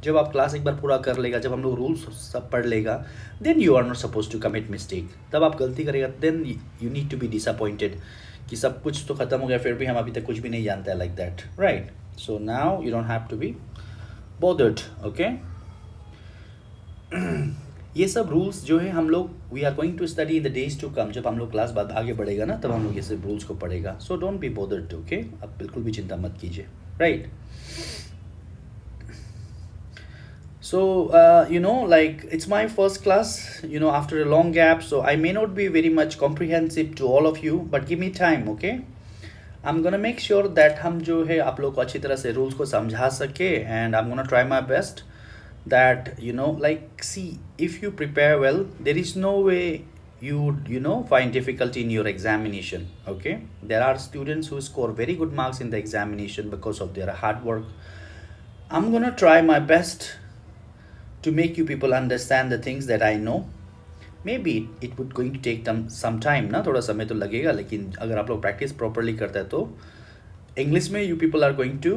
जब आप class एक बार पूरा कर लेगा, जब हम लोग rules सब पढ़ लेगा, then you are not supposed to commit mistake. तब आप गलती करेगा, then you need to be disappointed कि सब कुछ तो ख़त्म हो गया, फिर भी हम अभी तक कुछ भी नहीं जानते हैं, like that, right? So now you don't have to be bothered, okay? ये सब रूल्स जो है हम लोग we are going to study in the days to come. जब हम लोग क्लास बाद आगे बढ़ेगा ना, तब हम लोग ये सब रूल्स को पढ़ेगा. So don't be bothered, okay? आप बिल्कुल भी चिंता मत कीजिए, right? So, like, it's my first class, after a long gap, so I may not be very much comprehensive to all of you, but give me time, okay? I'm gonna make sure that हम जो है आप लोग को अच्छी तरह से rules को समझा सके, and I'm gonna try my best that, like, see, if you prepare well, there is no way you would, find difficulty in your examination, okay? There are students who score very good marks in the examination because of their hard work. I'm gonna try my best to make you people understand the things that I know. Maybe it would going to take them some time ना, थोड़ा समय तो लगेगा, लेकिन अगर आप लोग practice properly करते हैं तो English में you people are going to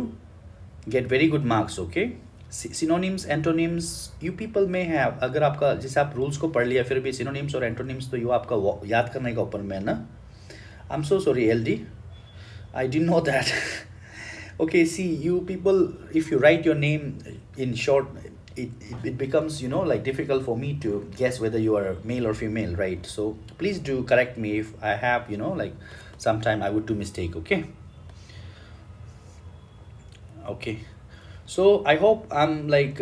get very good marks, okay? Synonyms, antonyms, you people may have, अगर आपका जैसे आप rules को पढ़ लिया, फिर भी synonyms और antonyms तो ये आपका याद करने का ऊपर में ना. I'm so sorry, LD, I didn't know that. Okay, see, you people, if you write your name in short, it becomes, you know, like difficult for me to guess whether you are male or female, right? So please do correct me if I have, you know, like sometime I would do mistake. Okay. Okay, so I hope I'm like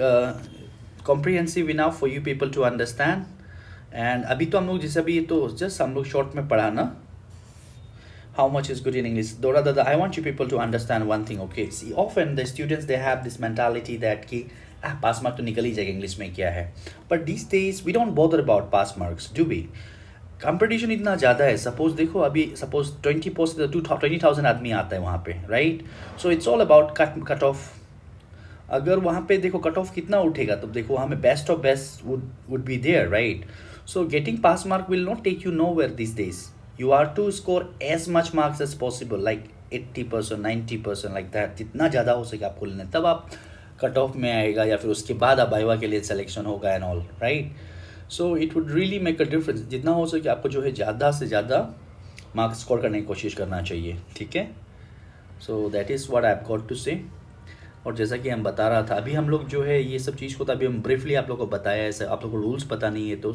comprehensive enough for you people to understand. And अभी तो हम लोग जैसे अभी तो just हम लोग short में पढ़ा ना, how much is good in English. Dora Dada, I want you people to understand one thing, okay? See, often the students, they have this mentality that कि pass mark तो निकल ही जाएगा English में क्या है. But these days we don't bother about pass marks, do we? Competition इतना ज़्यादा है. सपोज देखो अभी सपोज 20 पोस्ट 20,000 आदमी आता है वहाँ पे, right? So it's all about cut off. अगर वहाँ पे देखो कट ऑफ कितना उठेगा, तब देखो वहाँ में best of best would be there, right? So getting pass mark will not take you nowhere this days. You are to score as much marks as possible, like 80%, 90%, like that. जितना ज़्यादा हो सके आपको लेना, तब आप cut off में आएगा, या फिर उसके बाद आप वाइवा के लिए सिलेक्शन होगा and all, right? So it would really make a difference. जितना हो सके आपको जो है ज़्यादा से ज़्यादा मार्क्स स्कोर करने की कोशिश करना चाहिए, ठीक है? So that is what I have got to say. और जैसा कि हम बता रहा था, अभी हम लोग जो है ये सब चीज़ को तो अभी हम ब्रीफली आप लोग को बताया है. ऐसे आप लोग को रूल्स पता नहीं है तो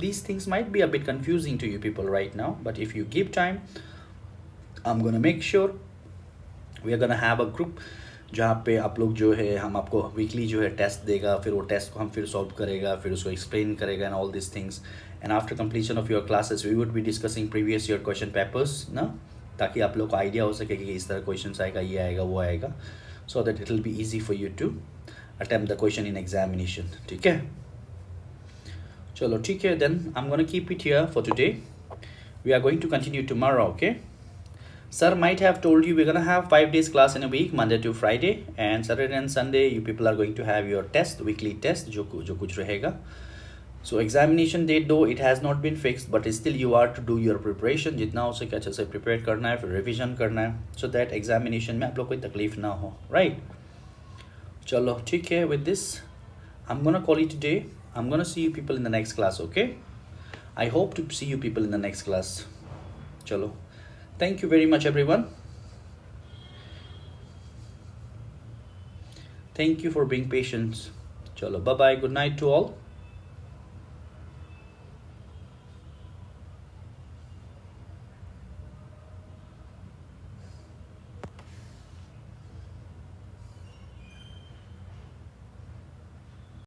these things might be a bit confusing to you people right now, but if you give time I am gonna make sure we are gonna have a group जहाँ पे आप लोग जो है, हम आपको वीकली जो है टेस्ट देगा, फिर वो टेस्ट को हम फिर सॉल्व करेगा, फिर उसको एक्सप्लेन करेगा and all this things. And after completion of your classes we would be discussing previous year question papers ना, ताकि आप लोग को आइडिया हो सके कि इस तरह क्वेश्चन आएगा, ये आएगा, वो आएगा, so that it will be easy for you to attempt the question in examination. ठीक है, चलो ठीक है. Then I am gonna keep it here for today. We are going to continue tomorrow. Okay, Sir might have told you we're gonna have 5 days class in a week, Monday to Friday, and Saturday and Sunday you people are going to have your test, weekly test, जो कुछ रहेगा. So examination date though it has not been fixed, but still you are to do your preparation. जितना हो सके अच्छे से prepare करना है, फिर revision करना है, so that examination में आप लोग कोई तकलीफ ना हो, right? चलो ठीक है. With this, I'm gonna call it today. I'm gonna see you people in the next class. Okay? I hope to see you people in the next class. चलो. Thank you very much everyone. Thank you for being patient. Chalo, bye bye. Good night to all.